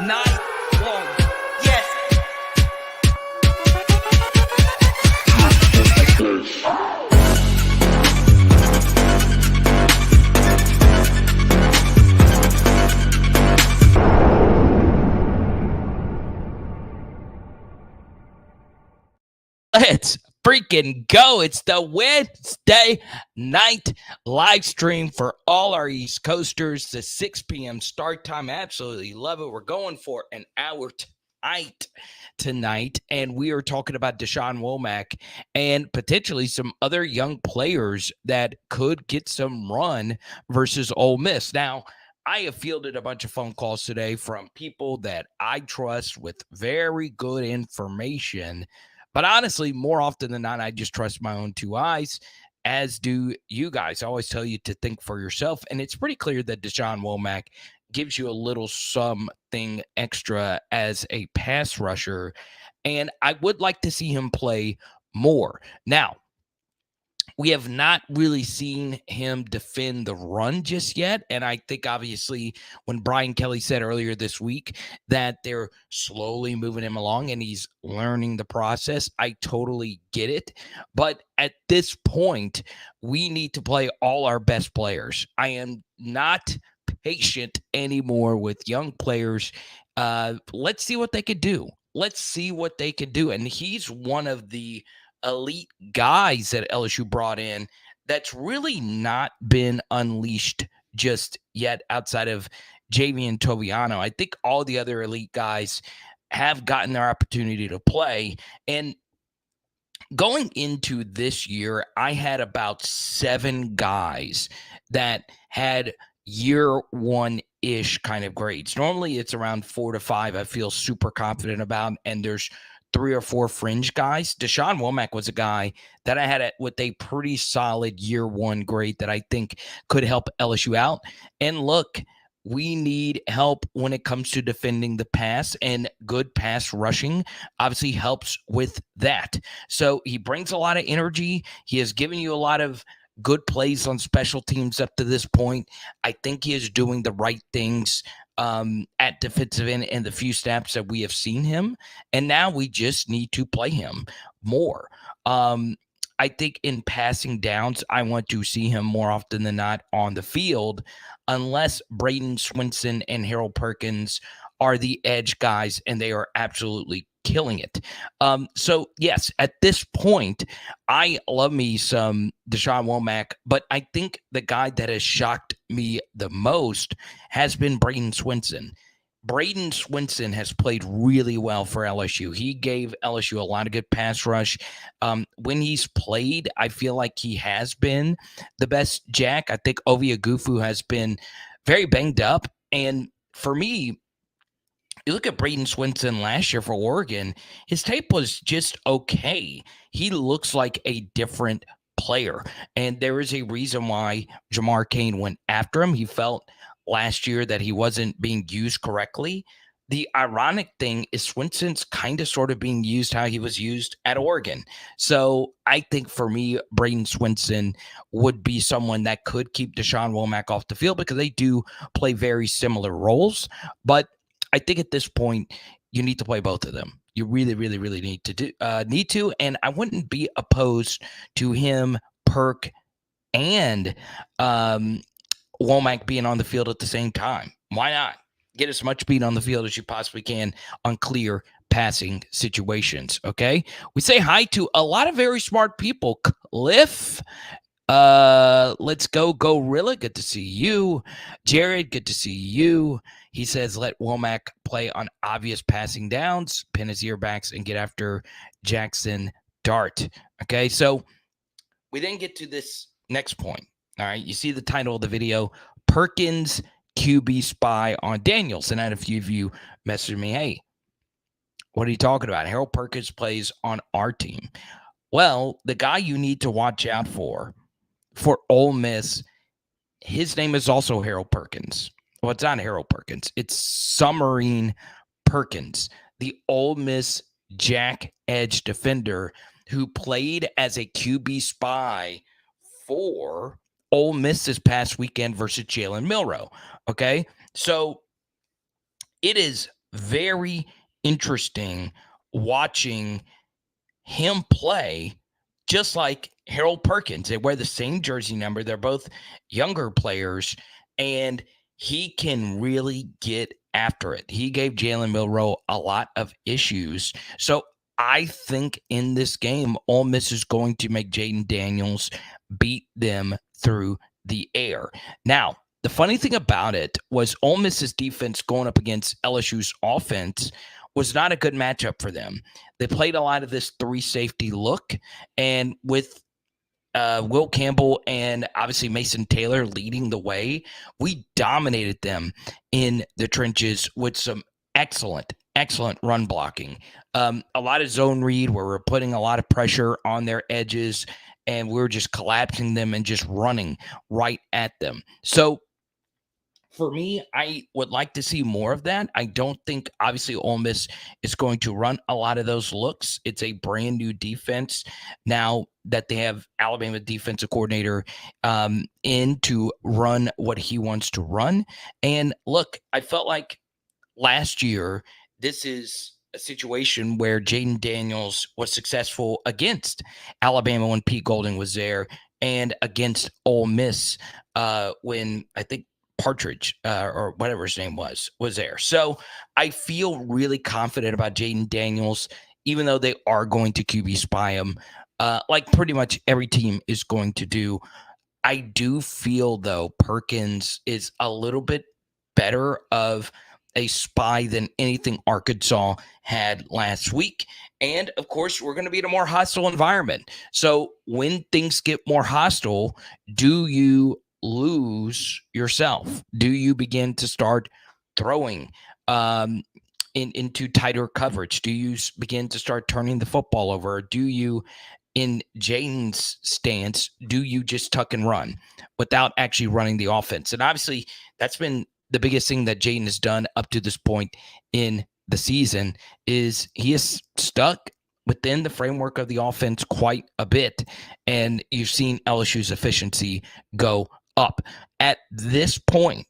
night long. Yes. Let's freaking go. It's the Wednesday night live stream for all our East Coasters. The 6 p.m. start time. Absolutely love it. We're going for an hour tonight, and we are talking about WOMACK and potentially some other young players that could get some run versus Ole Miss. Now, I have fielded a bunch of phone calls today from people that I trust with very good information. But honestly, more often than not, I just trust my own two eyes, as do you guys. I always tell you to think for yourself. And it's pretty clear that WOMACK gives you a little something extra as a pass rusher. And I would like to see him play more. Now, we have not really seen him defend the run just yet. And I think, obviously, when Brian Kelly said earlier this week that they're slowly moving him along and he's learning the process, I totally get it. But at this point, we need to play all our best players. I am not patient anymore with young players. Let's see what they could do. And he's one of the elite guys that LSU brought in that's really not been unleashed just yet outside of Javian Toviano. I think all the other elite guys have gotten their opportunity to play. And going into this year, I had about 7 guys that had year one-ish kind of grades. Normally it's around 4 to 5. I feel super confident about, and there's 3 or 4 fringe guys. WOMACK was a guy that I had with a pretty solid year one grade that I think could help LSU out. And look, we need help when it comes to defending the pass, and good pass rushing obviously helps with that. So he brings a lot of energy. He has given you a lot of good plays on special teams up to this point. I think he is doing the right things at defensive end in the few snaps that we have seen him. And now we just need to play him more. I think in passing downs, I want to see him more often than not on the field, unless Braden Swinson and Harold Perkins are the edge guys and they are absolutely killing it. So yes, at this point, I love me some WOMACK, but I think the guy that has shocked me the most has been Braden Swinson. Braden Swinson has played really well for LSU. He gave LSU a lot of good pass rush. When he's played, I feel like he has been the best Jack. I think Ovie Agufu has been very banged up. And for me, you look at Braden Swinson last year for Oregon, his tape was just okay. He looks like a different player. And there is a reason why Jamar Cain went after him. He felt last year that he wasn't being used correctly. The ironic thing is Swinson's kind of sort of being used how he was used at Oregon. So I think for me, Braden Swinson would be someone that could keep WOMACK off the field because they do play very similar roles. But I think at this point, you need to play both of them. You really, really, really need to. And I wouldn't be opposed to him, Perk, and Womack being on the field at the same time. Why not? Get as much speed on the field as you possibly can on clear passing situations, okay? We say hi to a lot of very smart people. Cliff, let's go Gorilla. Good to see you. Jared, good to see you. He says, let Womack play on obvious passing downs, pin his earbacks, and get after Jackson Dart. Okay, so we then get to this next point. All right, you see the title of the video, Perkins QB spy on Daniels. And I had a few of you message me, hey, what are you talking about? Harold Perkins plays on our team. Well, the guy you need to watch out for Ole Miss, his name is also Harold Perkins. Well, it's not Harold Perkins. It's Summerine Perkins, the Ole Miss Jack edge defender who played as a QB spy for Ole Miss this past weekend versus Jalen Milroe. Okay, so it is very interesting watching him play, just like Harold Perkins. They wear the same jersey number. They're both younger players, and he can really get after it. He gave Jalen Milroe a lot of issues. So I think in this game, Ole Miss is going to make Jaden Daniels beat them through the air. Now, the funny thing about it was Ole Miss's defense going up against LSU's offense was not a good matchup for them. They played a lot of this 3 safety look, and with Will Campbell and obviously Mason Taylor leading the way, we dominated them in the trenches with some excellent run blocking. A lot of zone read where we're putting a lot of pressure on their edges, and we're just collapsing them and just running right at them. So for me, I would like to see more of that. I don't think, obviously, Ole Miss is going to run a lot of those looks. It's a brand new defense now that they have Alabama defensive coordinator in to run what he wants to run. And look, I felt like last year, this is a situation where Jaden Daniels was successful against Alabama when Pete Golding was there, and against Ole Miss when I think Partridge or whatever his name was there. So I feel really confident about Jaden Daniels, even though they are going to QB spy him, like pretty much every team is going to do. I do feel, though, Perkins is a little bit better of a spy than anything Arkansas had last week. And of course, we're going to be in a more hostile environment. So when things get more hostile, do you lose yourself? Do you begin to start throwing into tighter coverage? Do you begin to start turning the football over? Or do you, in Jaden's stance, do you just tuck and run without actually running the offense? And obviously, that's been the biggest thing that Jaden has done up to this point in the season, is he is stuck within the framework of the offense quite a bit. And you've seen LSU's efficiency go up. At this point,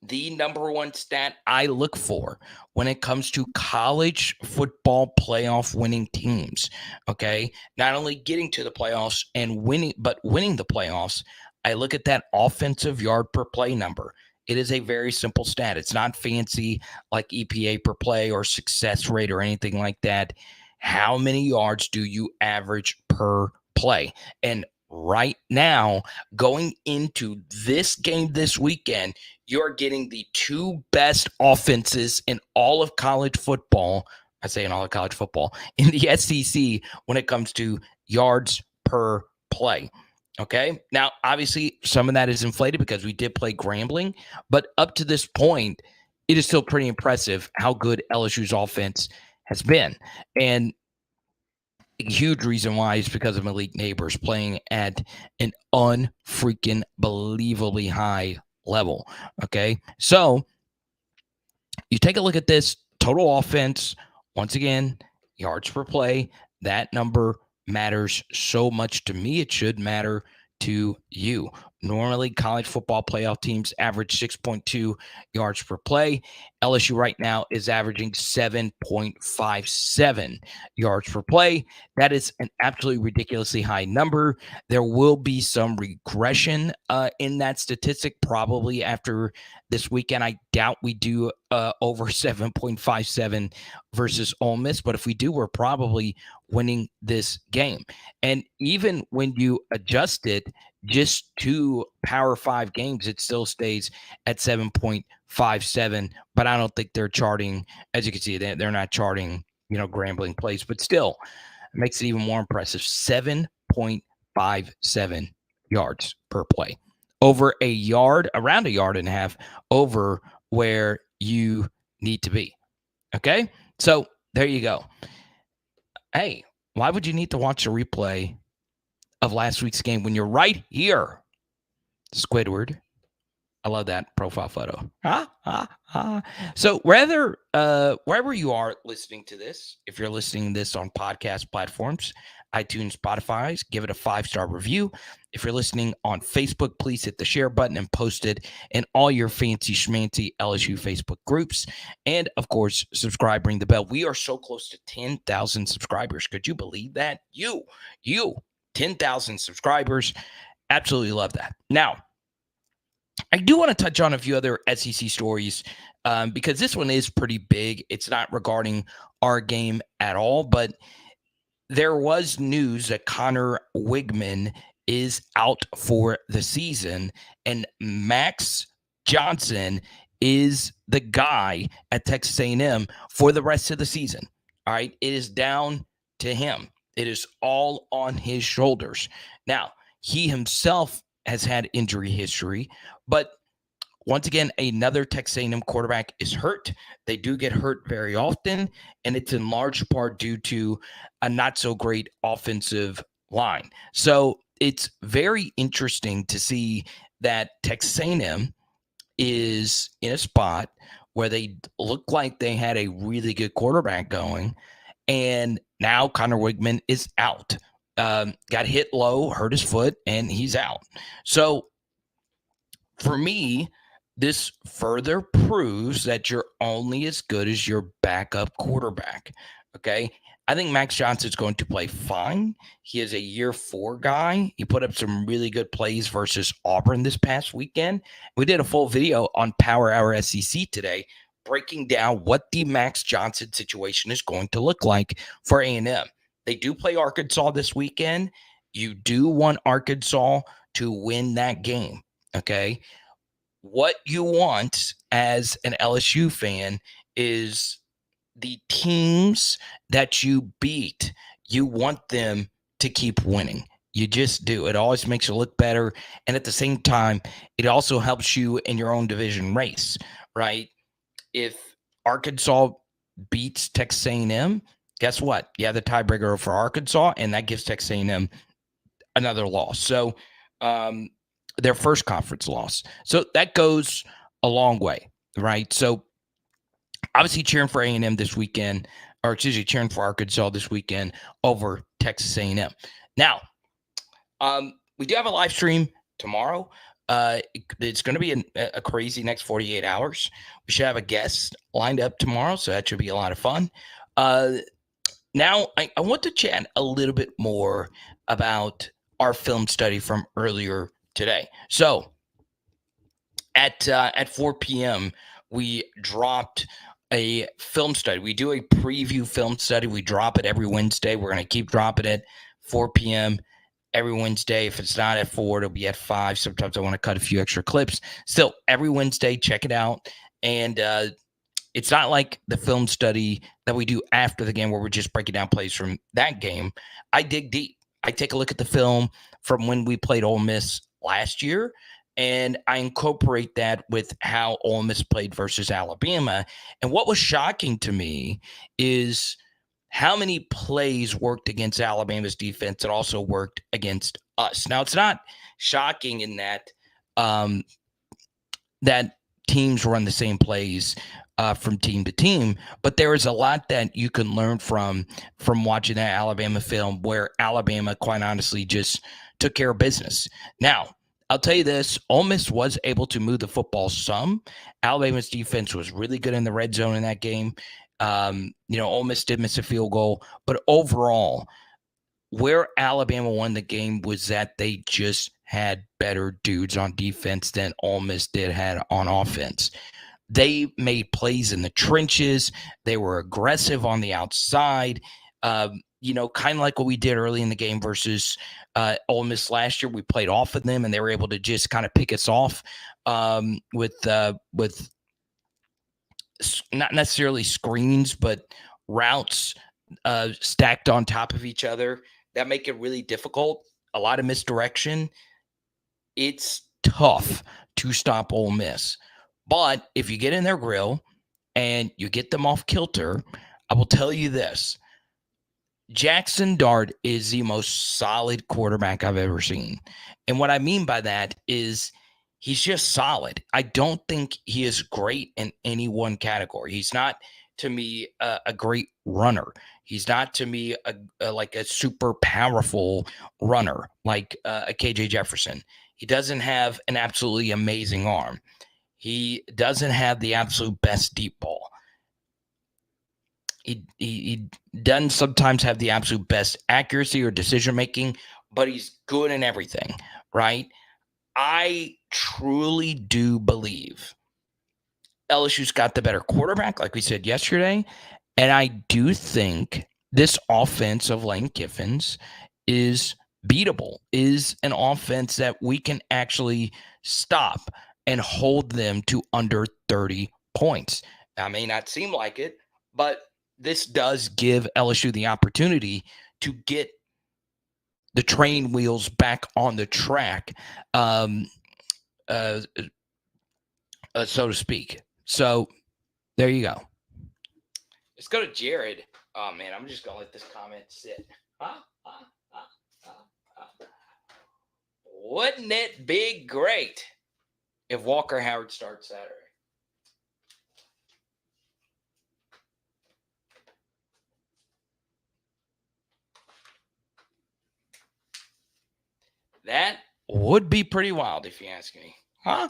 the number one stat I look for when it comes to college football playoff winning teams, okay, not only getting to the playoffs and winning, but winning the playoffs, I look at that offensive yard per play number. It is a very simple stat. It's not fancy like EPA per play or success rate or anything like that. How many yards do you average per play? And right now, going into this game this weekend, you're getting the 2 best offenses in all of college football. I say in all of college football, in the SEC when it comes to yards per play. Okay. Now, obviously, some of that is inflated because we did play Grambling, but up to this point, it is still pretty impressive how good LSU's offense has been. And a huge reason why is because of Malik Neighbors playing at an unfreaking believably high level. Okay. So you take a look at this total offense. Once again, yards per play, that number matters so much to me. It should matter to you. Normally, college football playoff teams average 6.2 yards per play. LSU right now is averaging 7.57 yards per play. That is an absolutely ridiculously high number. There will be some regression in that statistic probably after this weekend. I doubt we do over 7.57 versus Ole Miss, but if we do, we're probably winning this game. And even when you adjust it just to Power 5 games, it still stays at 7.57, but I don't think they're charting, as you can see, they're not charting, Grambling plays, but still it makes it even more impressive. 7.57 yards per play, over a yard, around a yard and a half over where you need to be. Okay. So there you go. Hey, why would you need to watch a replay of last week's game when you're right here? Squidward. I love that profile photo. So wherever you are listening to this, if you're listening to this on podcast platforms, iTunes, Spotify. Give it a 5-star review. If you're listening on Facebook, please hit the share button and post it in all your fancy schmancy LSU Facebook groups. And, of course, subscribe, ring the bell. We are so close to 10,000 subscribers. Could you believe that? You, 10,000 subscribers. Absolutely love that. Now, I do want to touch on a few other SEC stories because this one is pretty big. It's not regarding our game at all, but there was news that Connor Wigman is out for the season, and Max Johnson is the guy at Texas A&M for the rest of the season. All right, it is down to him. It is all on his shoulders. Now, he himself has had injury history, but once again, another Texas A&M quarterback is hurt. They do get hurt very often, and it's in large part due to a not-so-great offensive line. So it's very interesting to see that Texas A&M is in a spot where they look like they had a really good quarterback going, and now Connor Wigman is out. Got hit low, hurt his foot, and he's out. So for me, this further proves that you're only as good as your backup quarterback, okay? I think Max Johnson's going to play fine. He is a year 4 guy. He put up some really good plays versus Auburn this past weekend. We did a full video on Power Hour SEC today breaking down what the Max Johnson situation is going to look like for A&M. They do play Arkansas this weekend. You do want Arkansas to win that game, okay? What you want as an LSU fan is the teams that you beat, you want them to keep winning. You just do. It always makes you look better. And at the same time, it also helps you in your own division race, right? If Arkansas beats Texas A&M, guess what? You have the tiebreaker for Arkansas, and that gives Texas A&M another loss. So, their first conference loss. So that goes a long way, right? So obviously cheering for A&M this weekend, or excuse me, cheering for Arkansas this weekend over Texas A&M. Now, we do have a live stream tomorrow. It's going to be a crazy next 48 hours. We should have a guest lined up tomorrow, so that should be a lot of fun. Now, I want to chat a little bit more about our film study from earlier today. So at 4 p.m., we dropped a film study. We do a preview film study. We drop it every Wednesday. We're going to keep dropping it 4 p.m. every Wednesday. If it's not at 4, it'll be at 5. Sometimes I want to cut a few extra clips. Still, every Wednesday, check it out. And it's not like the film study that we do after the game where we're just breaking down plays from that game. I dig deep. I take a look at the film from when we played Ole Miss last year, and I incorporate that with how Ole Miss played versus Alabama. And what was shocking to me is how many plays worked against Alabama's defense that also worked against us. Now, it's not shocking in that that teams run the same plays from team to team, but there is a lot that you can learn from watching that Alabama film where Alabama, quite honestly, just took care of business. Now, I'll tell you this, Ole Miss was able to move the football some. Alabama's defense was really good in the red zone in that game. Ole Miss did miss a field goal, but overall, where Alabama won the game was that they just had better dudes on defense than Ole Miss had on offense. They made plays in the trenches. They were aggressive on the outside. Kind of like what we did early in the game versus Ole Miss last year. We played off of them, and they were able to just kind of pick us off with not necessarily screens, but routes stacked on top of each other that make it really difficult. A lot of misdirection. It's tough to stop Ole Miss. But if you get in their grill and you get them off kilter, I will tell you this. Jackson Dart is the most solid quarterback I've ever seen. And what I mean by that is He's just solid. I don't think he is great in any one category. He's not, to me, a great runner. He's not, to me, like a super powerful runner like a KJ Jefferson. He doesn't have an absolutely amazing arm. He doesn't have the absolute best deep ball. He doesn't sometimes have the absolute best accuracy or decision making, but he's good in everything, right? I truly do believe LSU's got the better quarterback, like we said yesterday. And I do think this offense of Lane Kiffin's is beatable, is an offense that we can actually stop and hold them to under 30 points. That may not seem like it, but this does give LSU the opportunity to get the train wheels back on the track, uh, so to speak. So there you go. Let's go to Jared. Oh, man, I'm just going to let this comment sit. Wouldn't it be great if Walker Howard starts Saturday? That would be pretty wild if you ask me. I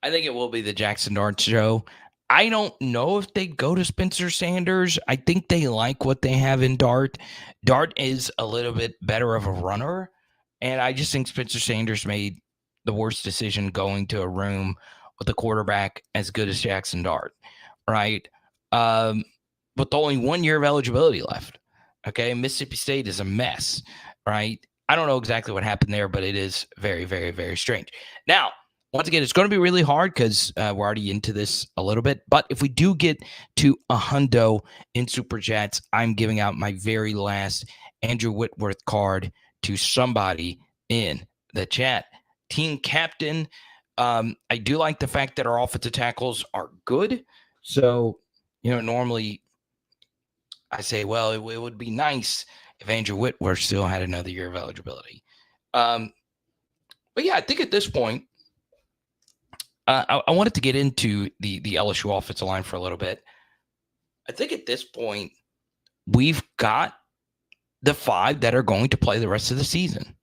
think it will be the Jackson Dart show. I don't know if they go to Spencer Sanders. I think they like what they have in Dart. Dart is a little bit better of a runner, and I just think Spencer Sanders made the worst decision going to a room with a quarterback as good as Jackson Dart, right? With only 1 year of eligibility left. Okay, Mississippi State is a mess, right? I don't know exactly what happened there, but it is very, very, very strange. Now, once again, it's going to be really hard because we're already into this a little bit. But if we do get to a hundo in Super Chats, I'm giving out my very last Andrew Whitworth card to somebody in the chat. Team captain. I do like the fact that our offensive tackles are good. So, normally I say, well, it would be nice if Andrew Whitworth still had another year of eligibility. But yeah, I think at this point, I wanted to get into the LSU offensive line for a little bit. I think at this point, we've got the 5 that are going to play the rest of the season.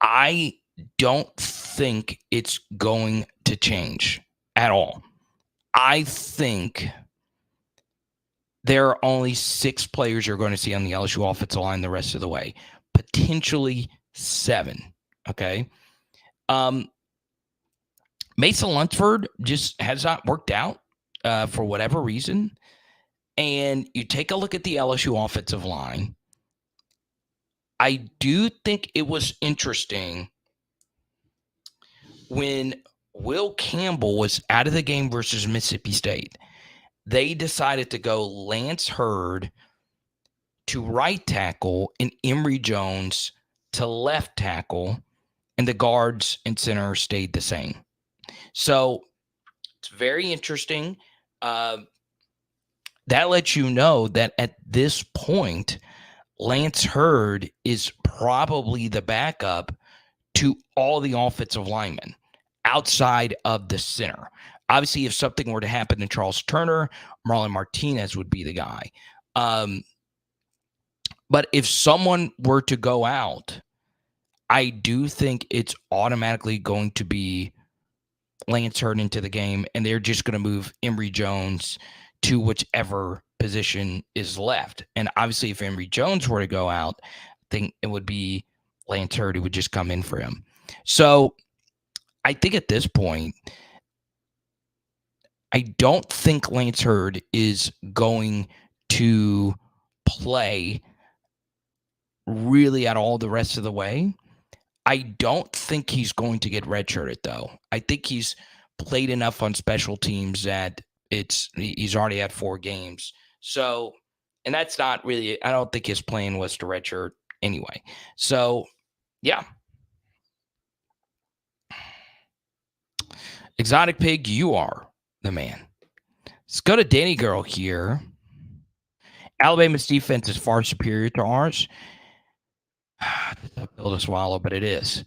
I don't think it's going to change at all. I think there are only 6 players you're going to see on the LSU offensive line the rest of the way, potentially 7. Okay. Mason Lunsford just has not worked out for whatever reason. And you take a look at the LSU offensive line. I do think it was interesting when Will Campbell was out of the game versus Mississippi State. They decided to go Lance Hurd to right tackle and Emory Jones to left tackle, and the guards and center stayed the same. So it's very interesting. That lets you know that at this point, Lance Hurd is probably the backup to all the offensive linemen outside of the center. Obviously, if something were to happen to Charles Turner, Marlon Martinez would be the guy. But if someone were to go out, I do think it's automatically going to be Lance Hurd into the game, and they're just going to move Emory Jones to whichever position is left. And obviously, if Emory Jones were to go out, I think it would be Lance Hurd who would just come in for him. So I think at this point, I don't think Lance Hurd is going to play really at all the rest of the way. I don't think he's going to get redshirted, though. I think he's played enough on special teams that he's already had 4 games. So, and that's not really, I don't think his plan was to redshirt anyway. So, yeah. Exotic Pig, you are the man. Let's go to Danny Girl here. Alabama's defense is far superior to ours. It's a pill to swallow, but it is.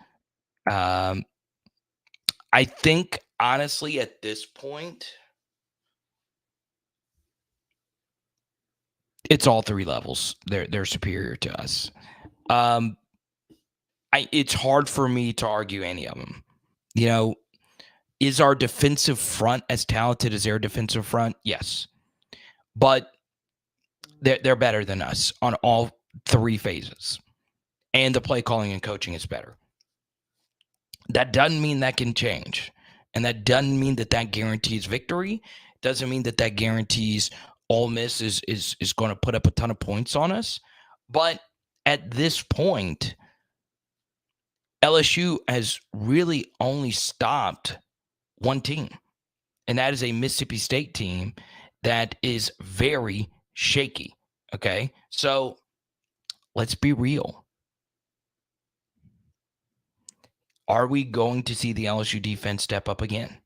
I think, honestly, at this point, it's all three levels. They're superior to us. It's hard for me to argue any of them. You know, is our defensive front as talented as their defensive front? Yes. But they're better than us on all three phases. And the play calling and coaching is better. That doesn't mean that can change. And that doesn't mean that guarantees victory. Doesn't mean that guarantees Ole Miss is going to put up a ton of points on us. But at this point, LSU has really only stopped one team, and that is a Mississippi State team that is very shaky. Okay, so let's be real. Are we going to see the LSU defense step up again?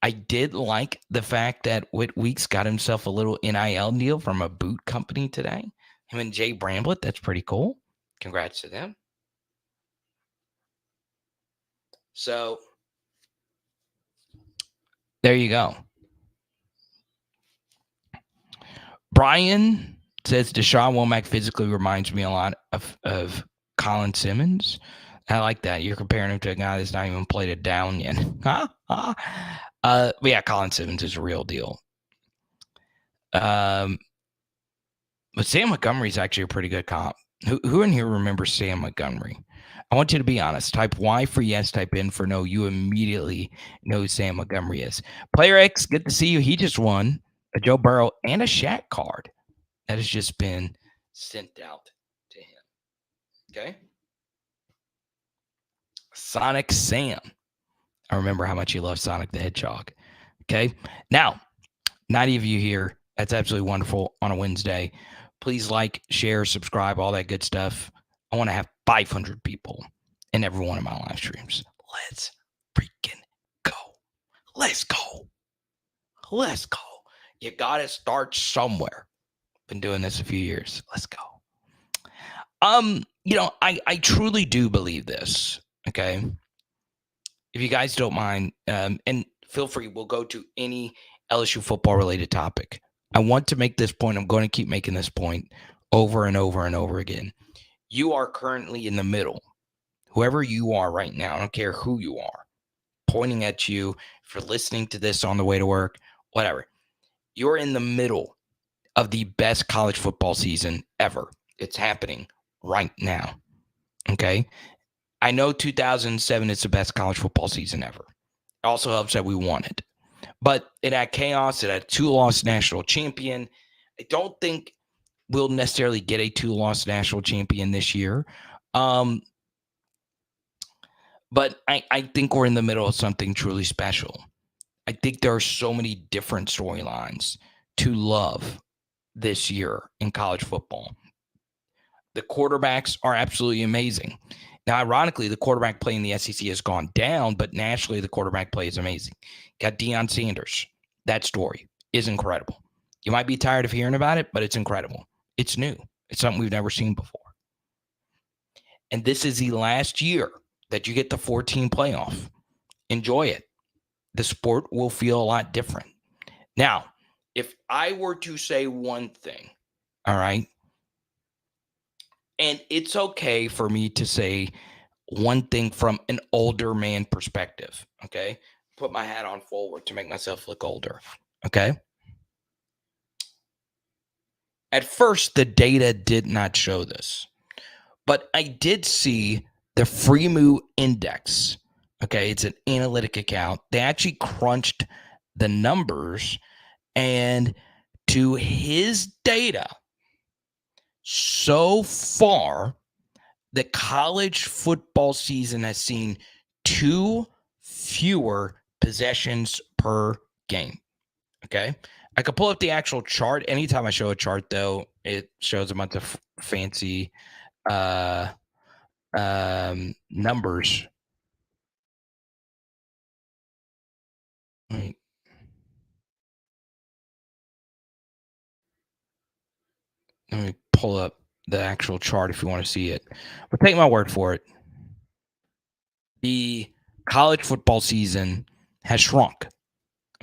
I did like the fact that Whit Weeks got himself a little NIL deal from a boot company today. Him and Jay Bramblett, that's pretty cool. Congrats to them. So there you go. Brian says Deshaun Womack physically reminds me a lot of Colin Simmons. I like that. You're comparing him to a guy that's not even played it down yet. But yeah, Colin Simmons is a real deal. But Sam Montgomery is actually a pretty good comp. Who in here remembers Sam Montgomery? I want you to be honest. Type Y for yes, type N for no. You immediately know who Sam Montgomery is. Player X, good to see you. He just won a Joe Burrow and a Shaq card that has just been sent out to him. Okay. Sonic Sam. I remember how much you love Sonic the Hedgehog. Okay. Now, 90 of you here. That's absolutely wonderful on a Wednesday. Please like, share, subscribe, all that good stuff. I want to have 500 people in every one of my live streams. Let's freaking go. Let's go. Let's go. You got to start somewhere. Been doing this a few years. Let's go. I truly do believe this. Okay. If you guys don't mind, and feel free, we'll go to any LSU football related topic. I want to make this point. I'm going to keep making this point over and over and over again. You are currently in the middle. Whoever you are right now, I don't care who you are, pointing at you, if you're listening to this on the way to work, whatever. You're in the middle of the best college football season ever. It's happening right now. Okay. I know 2007 is the best college football season ever. It also helps that we won it. But it had chaos. It had a 2-loss national champion. I don't think we'll necessarily get a 2-loss national champion this year. But I think we're in the middle of something truly special. I think there are so many different storylines to love this year in college football. The quarterbacks are absolutely amazing. Now, ironically, the quarterback play in the SEC has gone down, but nationally, the quarterback play is amazing. Got Deion Sanders. That story is incredible. You might be tired of hearing about it, but it's incredible. It's new. It's something we've never seen before. And this is the last year that you get the 14 playoff. Enjoy it. The sport will feel a lot different. Now, if I were to say one thing, all right, and it's okay for me to say one thing from an older man perspective, okay? Put my hat on forward to make myself look older, okay? At first, the data did not show this, but I did see the Freemu Index, okay? It's an analytic account. They actually crunched the numbers, and to his data, so far, the college football season has seen 2 fewer possessions per game. Okay. I could pull up the actual chart. Anytime I show a chart, though, it shows a bunch of fancy numbers. Right. Let me pull up the actual chart if you want to see it. But take my word for it. The college football season has shrunk.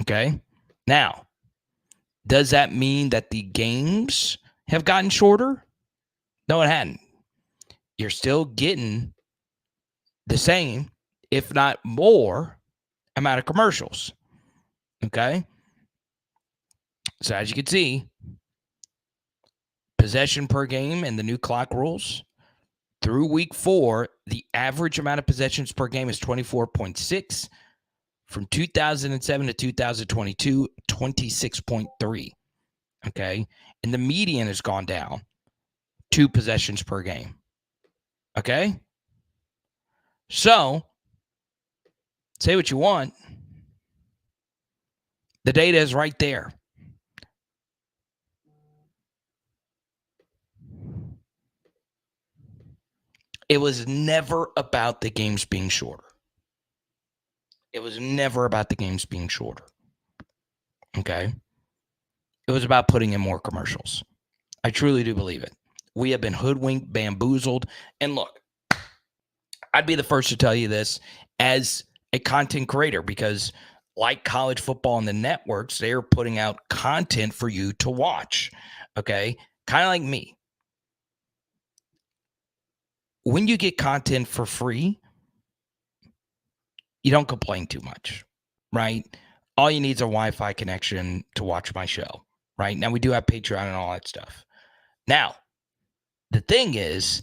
Okay. Now, does that mean that the games have gotten shorter? No, it hadn't. You're still getting the same, if not more, amount of commercials. Okay. So as you can see, possession per game and the new clock rules through week 4, the average amount of possessions per game is 24.6. From 2007 to 2022, 26.3. Okay. And the median has gone down 2 possessions per game. Okay. So say what you want. The data is right there. It was never about the games being shorter. It was never about the games being shorter. Okay. It was about putting in more commercials. I truly do believe it. We have been hoodwinked, bamboozled. And look, I'd be the first to tell you this as a content creator, because like college football and the networks, they're putting out content for you to watch. Okay. Kind of like me. When you get content for free, you don't complain too much, right? All you need is a Wi-Fi connection to watch my show, right? Now, we do have Patreon and all that stuff. Now, the thing is,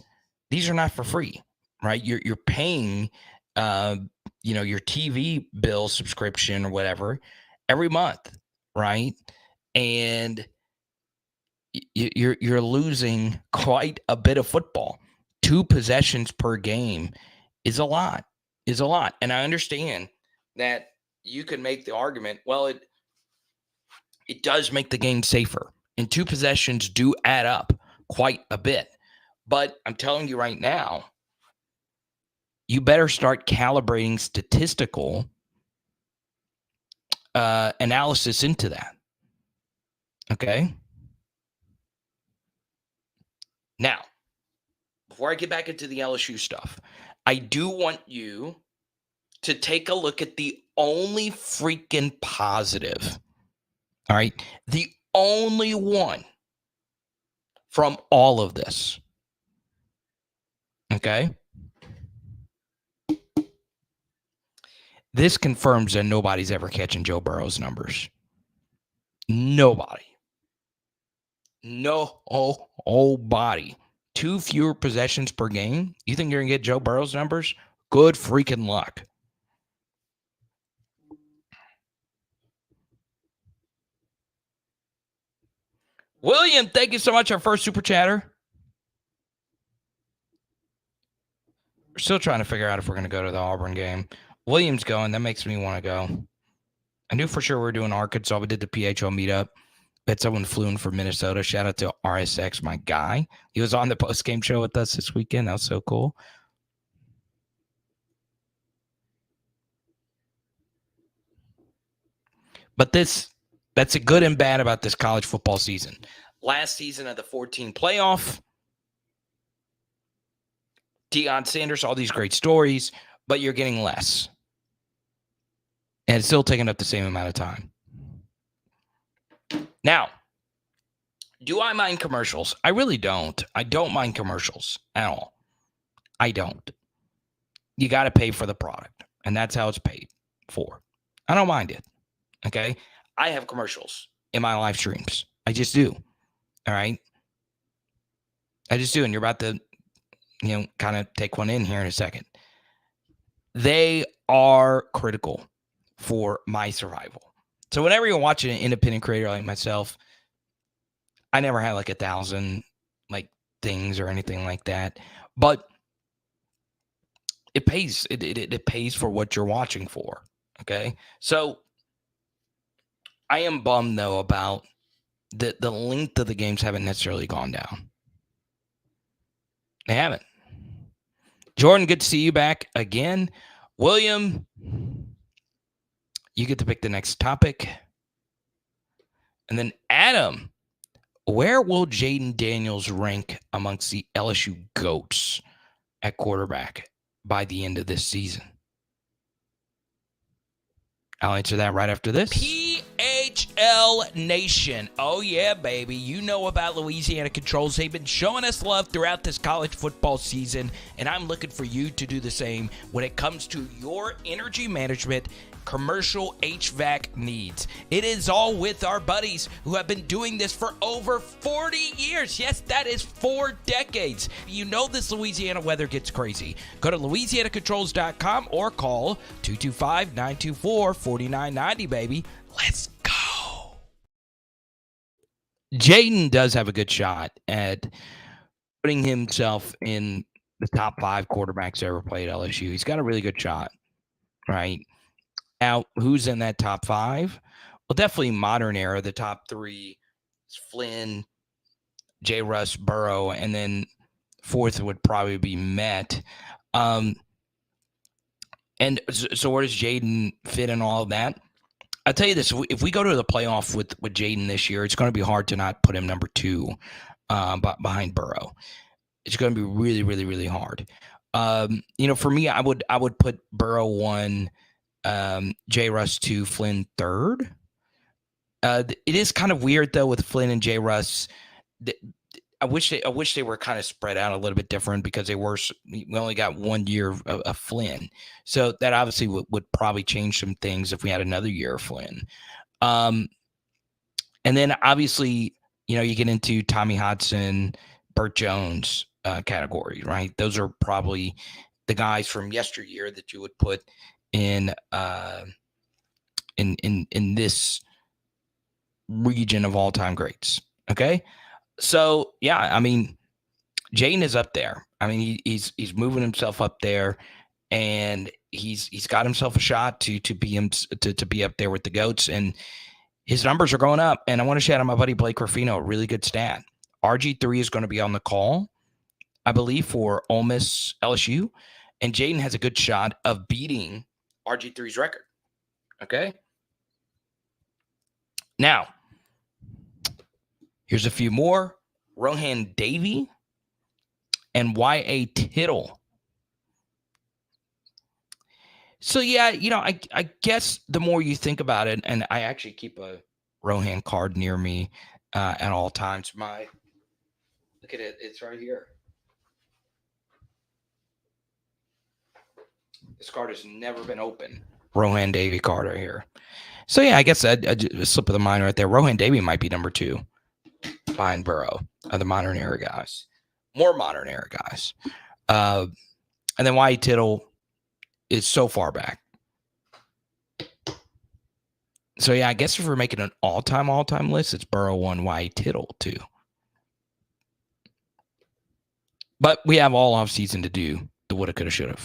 these are not for free, right? You're paying, your TV bill subscription or whatever every month, right? And you're losing quite a bit of football. 2 possessions per game is a lot. And I understand that you could make the argument, well, it does make the game safer. And 2 possessions do add up quite a bit. But I'm telling you right now, you better start calibrating statistical analysis into that. Okay? Now, before I get back into the LSU stuff, I do want you to take a look at the only freaking positive. All right? The only one from all of this. Okay? This confirms that nobody's ever catching Joe Burrow's numbers. Nobody. Nobody. 2 fewer possessions per game. You think you're going to get Joe Burrow's numbers? Good freaking luck. William, thank you so much. Our first super chatter. We're still trying to figure out if we're going to go to the Auburn game. William's going. That makes me want to go. I knew for sure we were doing Arkansas. We did the PHO meetup. Had someone flew in from Minnesota. Shout out to RSX, my guy. He was on the post-game show with us this weekend. That was so cool. But that's a good and bad about this college football season. Last season of the 14 playoff, Deion Sanders, all these great stories, but you're getting less. And it's still taking up the same amount of time. Now, do I mind commercials? I really don't. I don't mind commercials at all. I don't. You got to pay for the product, and that's how it's paid for. I don't mind it. Okay? I have commercials in my live streams. I just do. All right? I just do, and you're about to, kind of take one in here in a second. They are critical for my survival. So whenever you're watching an independent creator like myself, I never had like 1,000 things or anything like that, but it pays. It pays for what you're watching for. Okay, so I am bummed though about the length of the games haven't necessarily gone down. They haven't. Jordan, good to see you back again. William, you get to pick the next topic. And then Adam, Where will Jaden Daniels rank amongst the LSU GOATs at quarterback by the end of this season? I'll answer that right after this. PHL Nation. Oh, yeah, baby. You know about Louisiana Controls. They've been showing us love throughout this college football season, and I'm looking for you to do the same when it comes to your energy management commercial HVAC needs. It is all with our buddies who have been doing this for over 40 years. Yes, that is 4 decades. You know this Louisiana weather gets crazy. Go to LouisianaControls.com or call 225-924-4990, baby. Let's go. Jaden does have a good shot at putting himself in the top 5 quarterbacks ever played at LSU. He's got a really good shot, right? Now, who's in that top 5? Well, definitely modern era. The top 3 is Flynn, J. Russ, Burrow, and then 4th would probably be Met. And so where does Jaden fit in all of that? I'll tell you this. If we go to the playoff with Jaden this year, it's going to be hard to not put him number 2 behind Burrow. It's going to be really, really, really hard. For me, I would put Burrow 1, J. Russ 2, Flynn 3rd. It is kind of weird though with Flynn and J. Russ. I wish they were kind of spread out a little bit different because we only got 1 year of Flynn, so that obviously would probably change some things if we had another year of Flynn. And then obviously you get into Tommy Hodson, Burt Jones category, right? Those are probably the guys from yesteryear that you would put in this region of all-time greats. Okay, so yeah, I mean, Jaden is up there. I mean, he's moving himself up there, and he's got himself a shot to be up there with the GOATs, and his numbers are going up. And I want to shout out my buddy Blake Ruffino, a really good stat. RG3 is going to be on the call, I believe, for Ole Miss LSU, and Jaden has a good shot of beating RG3's record. Okay. Now, here's a few more. Rohan Davey and Y.A. Tittle. So, yeah, I guess the more you think about it, and I actually keep a Rohan card near me at all times. Look at it. It's right here. This card has never been open. Rohan Davey card right here. So, yeah, I guess a slip of the mind right there. Rohan Davey might be number 2 behind Burrow, the modern era guys. More modern era guys. And then Y.A. Tittle is so far back. So, yeah, I guess if we're making an all-time list, it's Burrow 1, Y.A. Tittle 2. But we have all offseason to do the woulda, coulda, shoulda.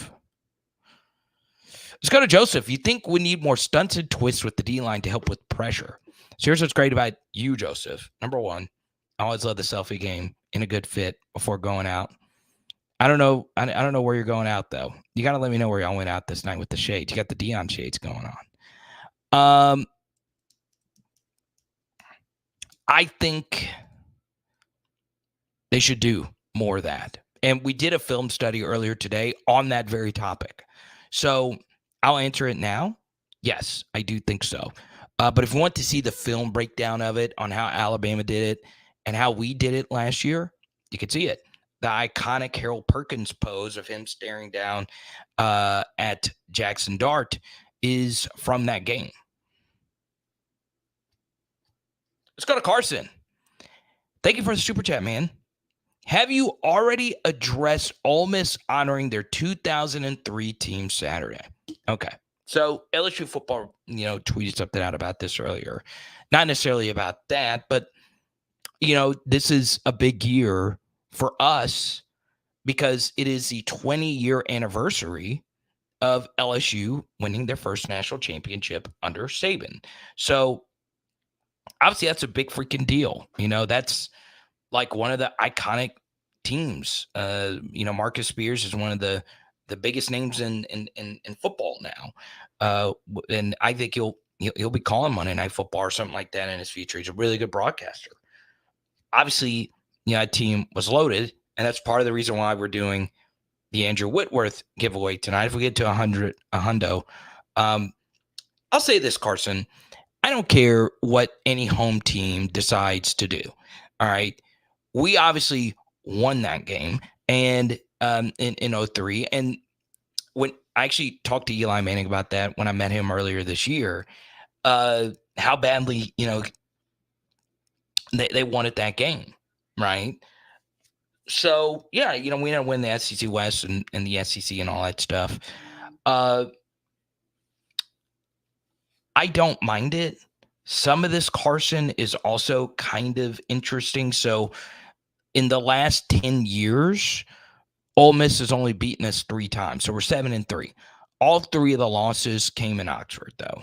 Let's go to Joseph. You think we need more stunts and twists with the D-line to help with pressure? So here's what's great about you, Joseph. Number 1, I always love the selfie game in a good fit before going out. I don't know where you're going out, though. You got to let me know where y'all went out this night with the shades. You got the Dion shades going on. I think they should do more of that. And we did a film study earlier today on that very topic. So I'll answer it now. Yes, I do think so. But if you want to see the film breakdown of it on how Alabama did it and how we did it last year, you can see it. The iconic Harold Perkins pose of him staring down at Jackson Dart is from that game. Let's go to Carson. Thank you for the super chat, man. Have you already addressed Ole Miss honoring their 2003 team Saturday? Okay. So LSU football, tweeted something out about this earlier. Not necessarily about that, but, this is a big year for us because it is the 20-year anniversary of LSU winning their first national championship under Saban. So obviously that's a big freaking deal. That's like one of the iconic teams. Marcus Spears is one of the biggest names in football now. And I think he'll be calling Monday Night Football or something like that in his future. He's a really good broadcaster. obviously, that team was loaded, and that's part of the reason why we're doing the Andrew Whitworth giveaway tonight. If we get to a hundo, I'll say this, Carson. I don't care what any home team decides to do. All right. We obviously won that game and in 03. And when I actually talked to Eli Manning about that when I met him earlier this year, how badly, they wanted that game. Right. So, yeah, we didn't win the SEC West and the SEC and all that stuff. I don't mind it. Some of this, Carson, is also kind of interesting. So in the last 10 years, Ole Miss has only beaten us 3 times. So we're 7-3. All 3 of the losses came in Oxford, though.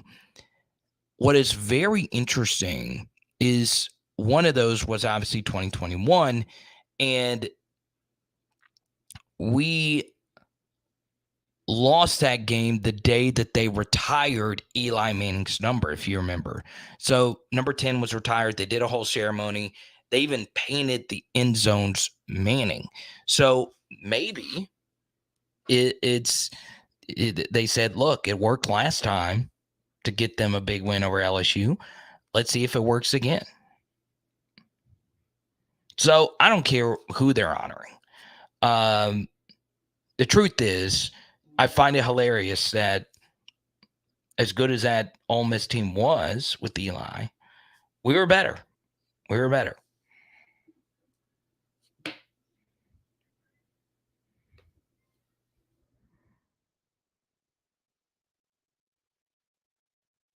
What is very interesting is one of those was obviously 2021, and we lost that game the day that they retired Eli Manning's number, if you remember. So number 10 was retired. They did a whole ceremony. They even painted the end zones Manning. So maybe they said, look, it worked last time to get them a big win over LSU. Let's see if it works again. So I don't care who they're honoring. The truth is, I find it hilarious that as good as that Ole Miss team was with Eli, we were better. We were better.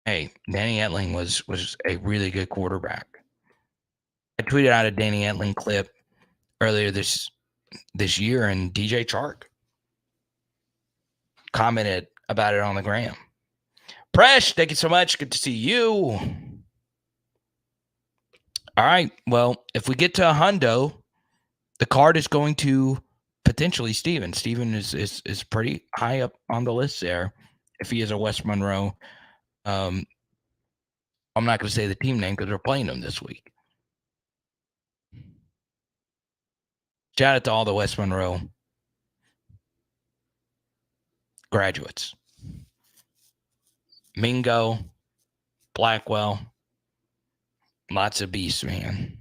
Hey, Danny Etling was a really good quarterback. I tweeted out a Danny Etling clip earlier this year, and DJ Chark commented about it on the gram. Presh, thank you so much. Good to see you. All right. Well, if we get to a hundo, the card is going to potentially Steven. Steven is pretty high up on the list there. If he is a West Monroe, I'm not going to say the team name because they're playing them this week. Shout out to all the West Monroe graduates. Mingo, Blackwell, lots of beasts, man.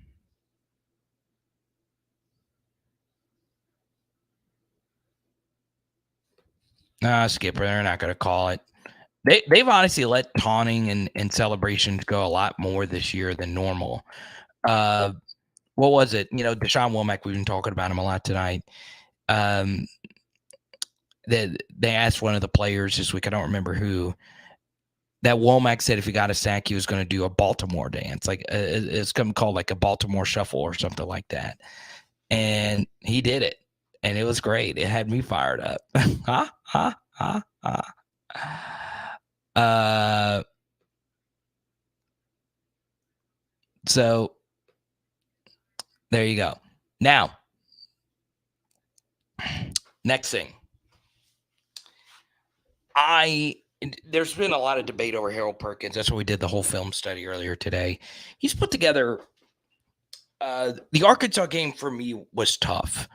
Nah, Skipper, they're not going to call it. They've honestly let taunting and celebrations go a lot more this year than normal. What was it? Deshaun Womack, we've been talking about him a lot tonight. They asked one of the players this week, I don't remember who, that Womack said if he got a sack, he was going to do a Baltimore dance. Like it's called like a Baltimore shuffle or something like that. And he did it. And it was great. It had me fired up. So there you go. Now, next thing. There's been a lot of debate over Harold Perkins. That's why we did the whole film study earlier today. He's put together the Arkansas game for me was tough.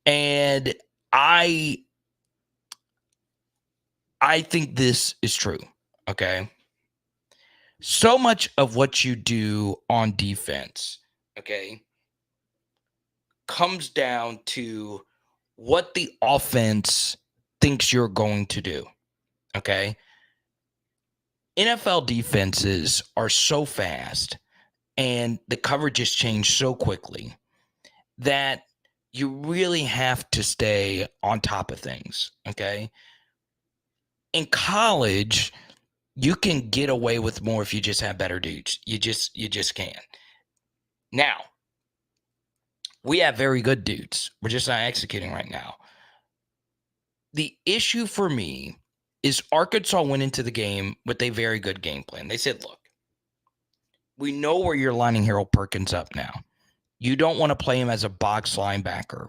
And I think this is true. Okay. So much of what you do on defense, okay, comes down to what the offense thinks you're going to do. Okay. NFL defenses are so fast and the coverages change so quickly that you really have to stay on top of things. Okay. In college, you can get away with more if you just have better dudes. You just can. Now, we have very good dudes. We're just not executing right now. The issue for me is Arkansas went into the game with a very good game plan. They said, look, we know where you're lining Harold Perkins up now. You don't want to play him as a box linebacker.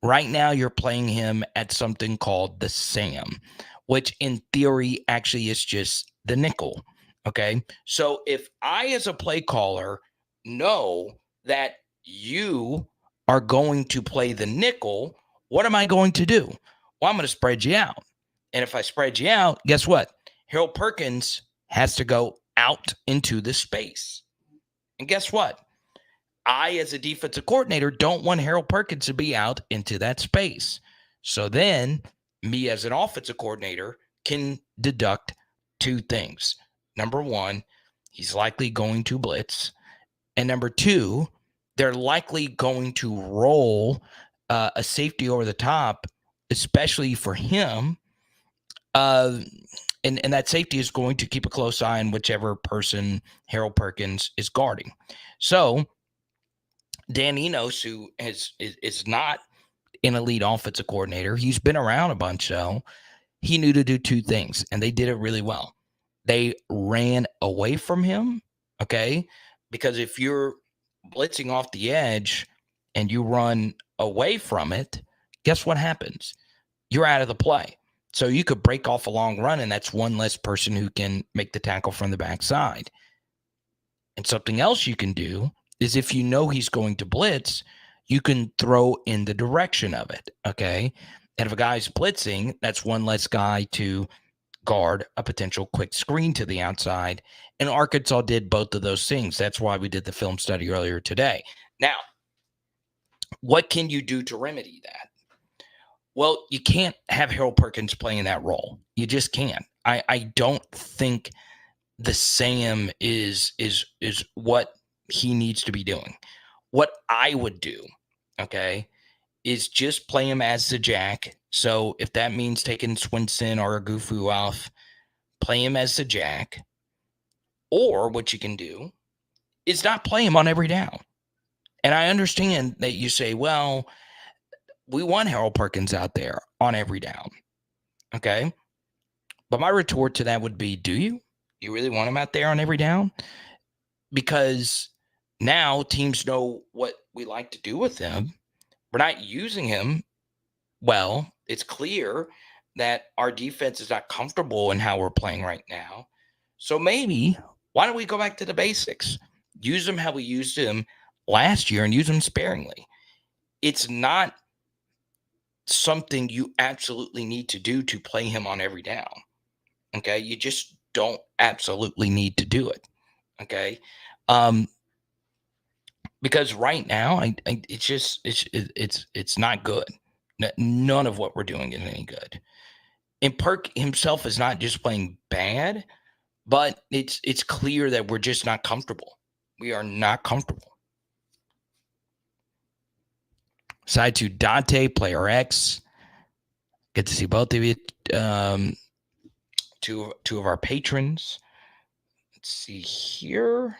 Right now, you're playing him at something called the Sam, which in theory actually is just the nickel. Okay. So if I, as a play caller, know that you are going to play the nickel, what am I going to do? Well, I'm going to spread you out. And if I spread you out, guess what? Harold Perkins has to go out into the space. And guess what? I, as a defensive coordinator, don't want Harold Perkins to be out into that space. So then me as an offensive coordinator can deduct two things. Number one, he's likely going to blitz. And number two, they're likely going to roll a safety over the top, especially for him. And that safety is going to keep a close eye on whichever person Harold Perkins is guarding. So Dan Enos, who is not an elite offensive coordinator, he's been around a bunch, so he knew to do two things, and they did it really well. They ran away from him, okay? Because if you're blitzing off the edge and you run away from it, guess what happens? You're out of the play. So you could break off a long run, and that's one less person who can make the tackle from the backside. And something else you can do is if you know he's going to blitz, you can throw in the direction of it, okay? And if a guy's blitzing, that's one less guy to guard a potential quick screen to the outside. And Arkansas did both of those things. That's why we did the film study earlier today. Now, what can you do to remedy that? Well, you can't have Harold Perkins playing that role. You just can't. I don't think the Sam is what he needs to be doing. What I would do, okay, is just play him as the jack. So if that means taking Swinson or Agufu off, play him as the jack. Or what you can do is not play him on every down. And I understand that you say, well, we want Harold Perkins out there on every down. Okay. But my retort to that would be, do you? You really want him out there on every down? Because now teams know what we like to do with him. We're not using him well. It's clear that our defense is not comfortable in how we're playing right now. So maybe, why don't we go back to the basics? Use him how we used him last year and use him sparingly. It's not something you absolutely need to do to play him on every down. Okay. You just don't absolutely need to do it. Okay. Because right now, it's not good. None of what we're doing is any good. And Perk himself is not just playing bad, but it's clear that we're just not comfortable. We are not comfortable. Side to Dante, player X. Get to see both of you. Two of our patrons. Let's see here.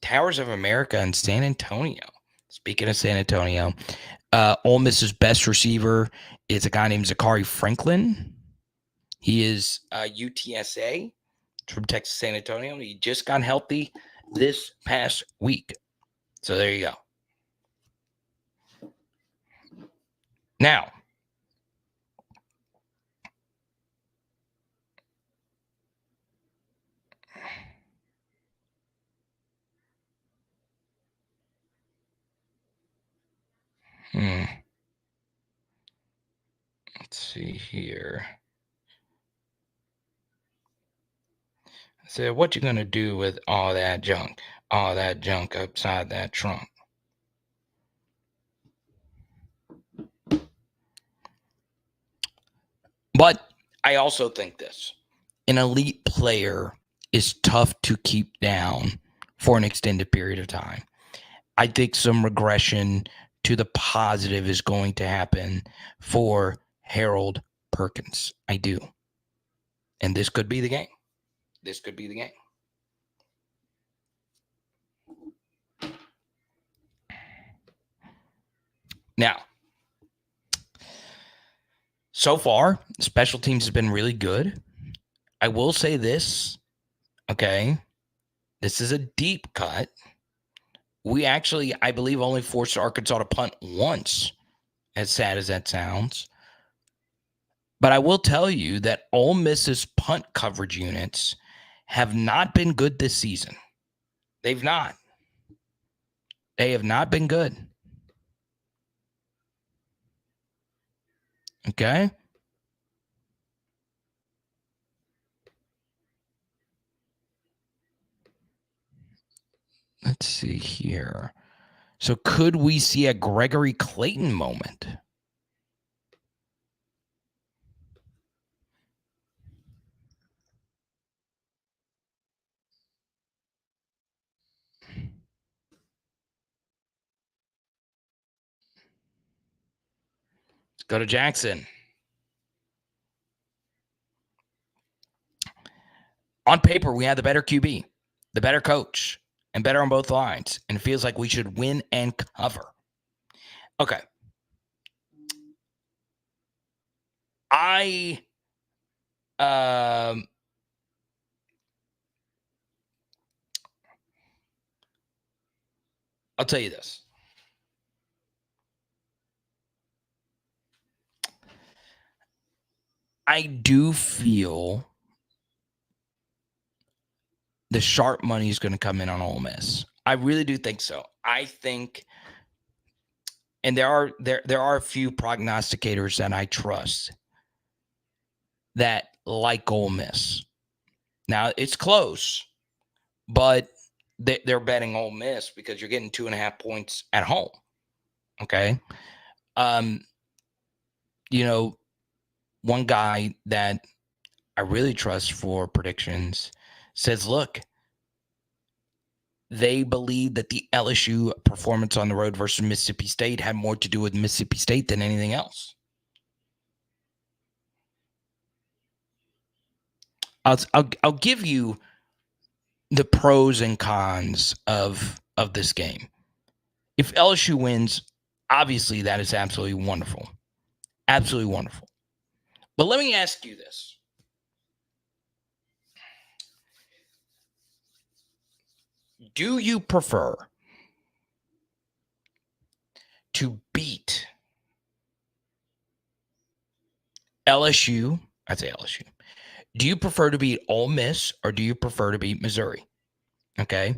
Towers of America in San Antonio. Speaking of San Antonio, Ole Miss's best receiver is a guy named Zachary Franklin. He is UTSA from Texas San Antonio. He just got healthy this past week. So there you go. Now, let's see here. I said, what you going to do with all that junk upside that trunk? But I also think this. An elite player is tough to keep down for an extended period of time. I think some regression to the positive is going to happen for Harold Perkins. I do. And this could be the game. This could be the game. Now, so far, special teams has been really good. I will say this, okay? This is a deep cut. We actually, I believe, only forced Arkansas to punt once, as sad as that sounds. But I will tell you that Ole Miss's punt coverage units have not been good this season. They've not. They have not been good. Okay. Let's see here. So could we see a Gregory Clayton moment? Let's go to Jackson. On paper, we have the better QB, the better coach, and better on both lines. And it feels like we should win and cover. Okay. I'll tell you this. I do feel the sharp money is going to come in on Ole Miss. I really do think so. I think, and there are a few prognosticators that I trust that like Ole Miss. Now it's close, but they're betting Ole Miss because you're getting 2.5 points at home. Okay, one guy that I really trust for predictions says, look, they believe that the LSU performance on the road versus Mississippi State had more to do with Mississippi State than anything else. I'll give you the pros and cons of this game. If LSU wins, obviously that is absolutely wonderful. Absolutely wonderful. But let me ask you this. Do you prefer to beat LSU? I'd say LSU. Do you prefer to beat Ole Miss or do you prefer to beat Missouri? Okay.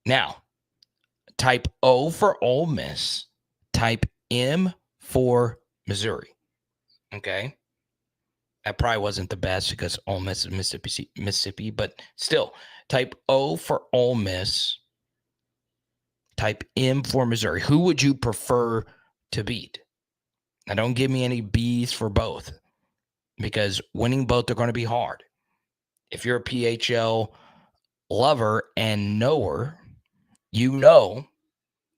Now, type O for Ole Miss, type M for Missouri. Okay. That probably wasn't the best because Ole Miss is Mississippi, but still, type O for Ole Miss, type M for Missouri. Who would you prefer to beat? Now, don't give me any B's for both because winning both are going to be hard. If you're a PHL lover and knower, you know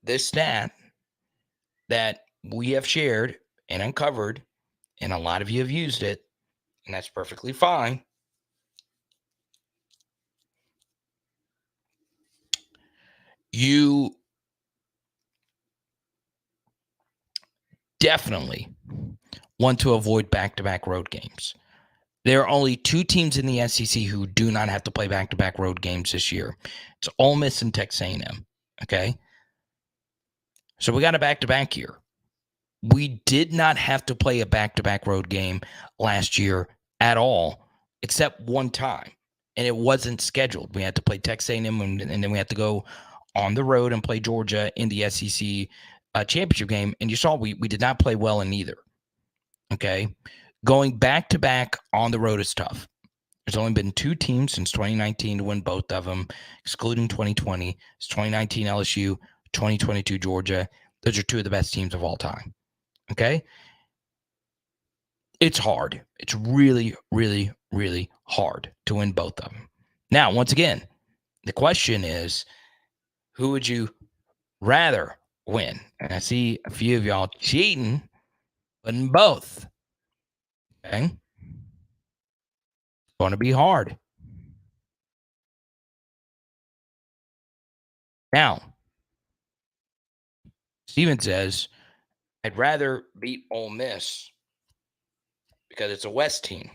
this stat that we have shared and uncovered, and a lot of you have used it, and that's perfectly fine. You definitely want to avoid back-to-back road games. There are only two teams in the SEC who do not have to play back-to-back road games this year. It's Ole Miss and Texas A&M, okay? So we got a back-to-back here. We did not have to play a back-to-back road game last year at all, except one time, and it wasn't scheduled. We had to play Texas A&M, and then we had to go on the road and play Georgia in the SEC championship game, and you saw we did not play well in either, okay? Going back-to-back on the road is tough. There's only been two teams since 2019 to win both of them, excluding 2020. It's 2019 LSU, 2022 Georgia. Those are two of the best teams of all time. Okay? It's hard. It's really, really, really hard to win both of them. Now, once again, the question is, who would you rather win? And I see a few of y'all cheating, but in both. Okay? It's going to be hard. Now, Steven says, I'd rather beat Ole Miss because it's a West team.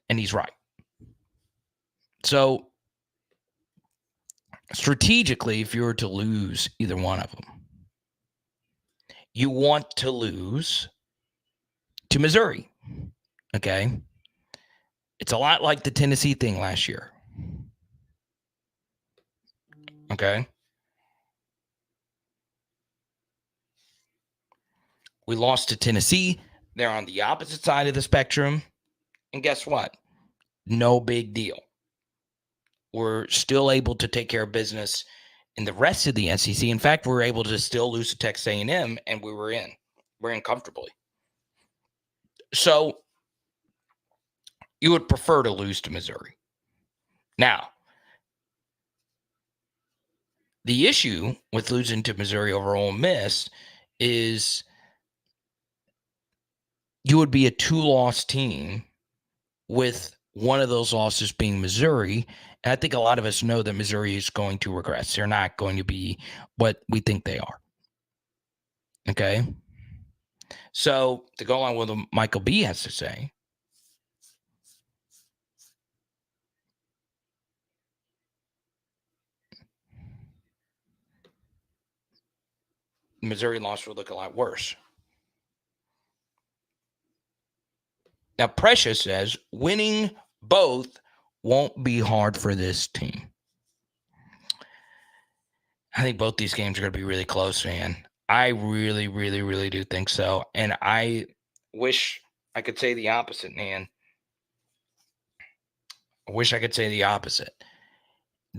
And he's right. So, strategically, if you were to lose either one of them, you want to lose to Missouri. Okay? It's a lot like the Tennessee thing last year. Okay. We lost to Tennessee. They're on the opposite side of the spectrum. And guess what? No big deal. We're still able to take care of business in the rest of the SEC. In fact, we were able to still lose to Texas A&M, and we're in comfortably. So you would prefer to lose to Missouri. Now, the issue with losing to Missouri over Ole Miss is you would be a 2-loss team with one of those losses being Missouri. And I think a lot of us know that Missouri is going to regress. They're not going to be what we think they are. Okay. So to go along with what Michael B has to say, Missouri loss would look a lot worse. Now, Precious says winning both won't be hard for this team. I think both these games are going to be really close, man. I really, really, really do think so. And I wish I could say the opposite, man. I wish I could say the opposite.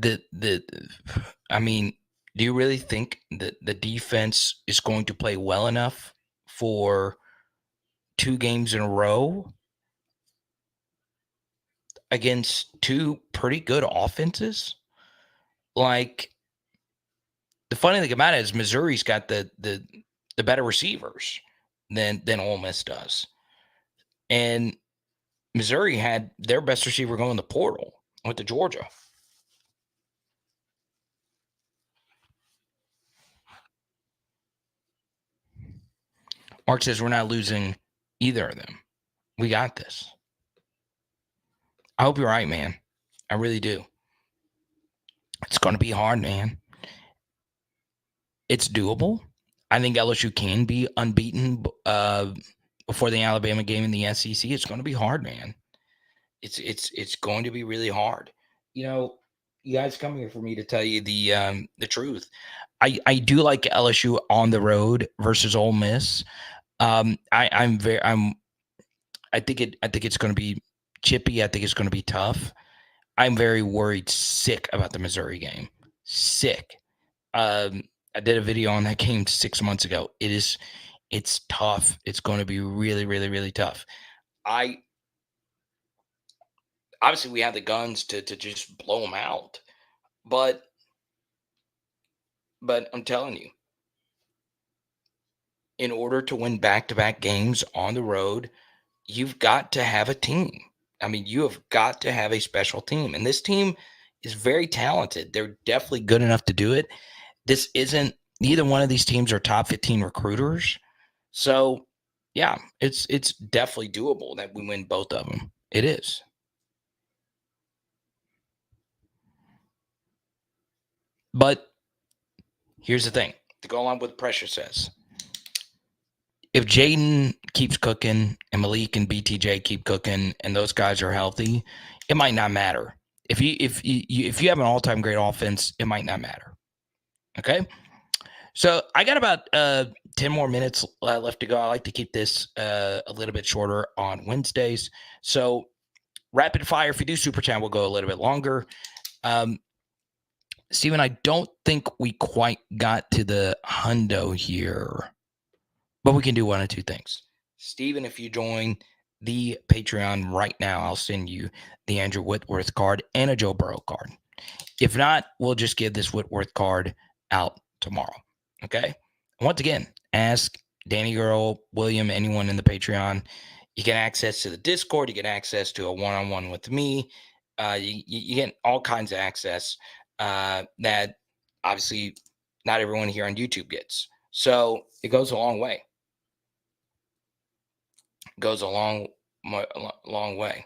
I mean, do you really think that the defense is going to play well enough for 2 games in a row against 2 pretty good offenses? Like, the funny thing about it is Missouri's got the better receivers than Ole Miss does. And Missouri had their best receiver go in the portal, went to Georgia. Mark says we're not losing either of them. We got this. I hope you're right, man. I really do. It's going to be hard, man. It's doable. I think LSU can be unbeaten before the Alabama game in the SEC. It's going to be hard, man. It's going to be really hard. You know, you guys come here for me to tell you the truth. I do like LSU on the road versus Ole Miss. I think it's going to be chippy. I think it's going to be tough. I'm very worried, sick about the Missouri game. Sick. I did a video on that game 6 months ago. It's tough. It's going to be really, really, really tough. Obviously we have the guns to just blow them out, but I'm telling you, in order to win back-to-back games on the road, you've got to have a team. I mean, you have got to have a special team, and this team is very talented. They're definitely good enough to do it. This isn't neither one of these teams are top 15 recruiters. So, yeah, it's definitely doable that we win both of them. It is. But here's the thing. To go along with what Pressure says, if Jaden keeps cooking and Malik and BTJ keep cooking and those guys are healthy, it might not matter. If you have an all-time great offense, it might not matter. Okay? So I got about 10 more minutes left to go. I like to keep this a little bit shorter on Wednesdays. So rapid fire, if you do super chat, we'll go a little bit longer. Steven, I don't think we quite got to the hundo here, but we can do one of 2 things. Steven, if you join the Patreon right now, I'll send you the Andrew Whitworth card and a Joe Burrow card. If not, we'll just give this Whitworth card out tomorrow. Okay. Once again, ask Danny Girl, William, anyone in the Patreon. You get access to the Discord. You get access to a one-on-one with me. You get all kinds of access that obviously not everyone here on YouTube gets. So it goes a long way. It goes a long way.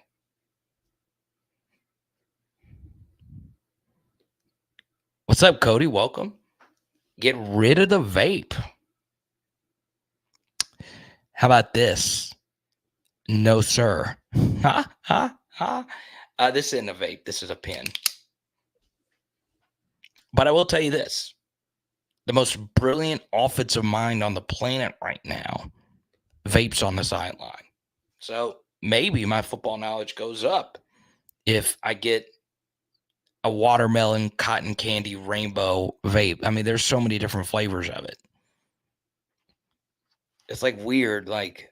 What's up, Cody? Welcome. Get rid of the vape. How about this? No, sir. This isn't a vape. This is a pen. But I will tell you this. The most brilliant offensive mind on the planet right now vapes on the sideline. So maybe my football knowledge goes up if I get a watermelon, cotton candy, rainbow vape. I mean, there's so many different flavors of it. It's like weird. Like,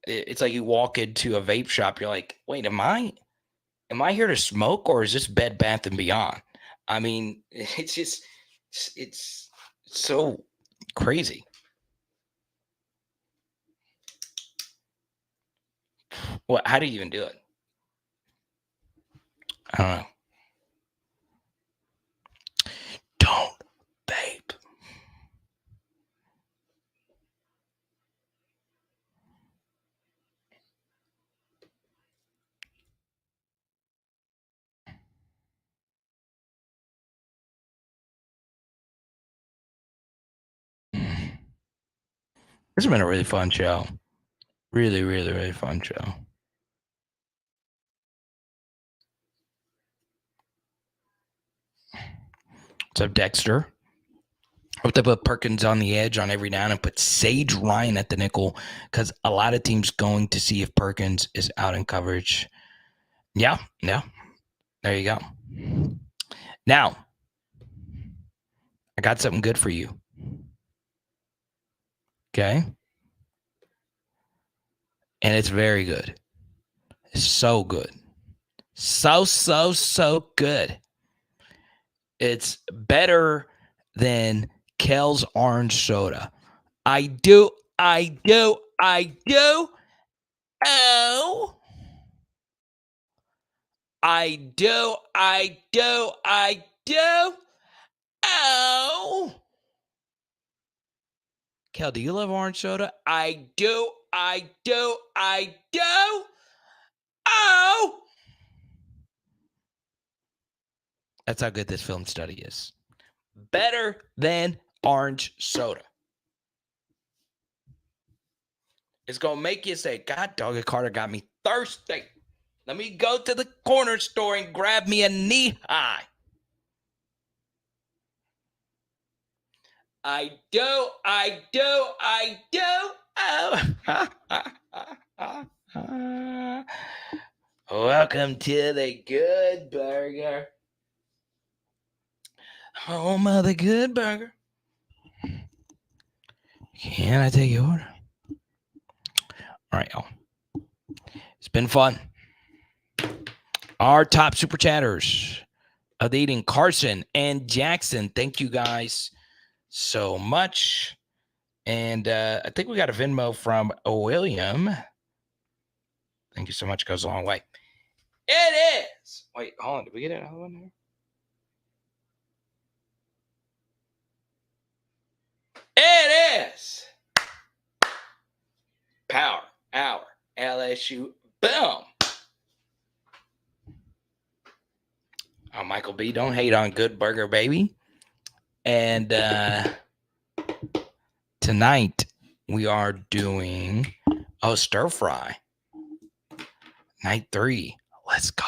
it's like you walk into a vape shop. You're like, wait, am I here to smoke, or is this Bed Bath and Beyond? I mean, it's just, it's so crazy. What? How do you even do it? I don't know. Don't vape. This has been a really fun show. Really, really, really fun show. What's up, Dexter? I hope they put Perkins on the edge on every down and put Sage Ryan at the nickel, because a lot of teams going to see if Perkins is out in coverage. Yeah. There you go. Now, I got something good for you. Okay? And it's very good. It's so good. So good. It's better than Kel's orange soda. I do. Oh. I do. Oh. Kel, do you love orange soda? I do. Oh. That's how good this film study is. Better than orange soda. It's going to make you say, God, Doggy Carter got me thirsty. Let me go to the corner store and grab me a knee-high. I do. Oh. Welcome to the Good Burger. Home of the Good Burger. Can I take your order? All right, y'all. It's been fun. Our top super chatters of the eating, Carson and Jackson. Thank you guys so much. And I think we got a Venmo from William. Thank you so much. Goes a long way. It is. Wait, hold on. Did we get another one here? It is Power Hour LSU. Boom. Oh, Michael B, don't hate on Good Burger, baby. And tonight we are doing stir fry. Night 3. Let's go.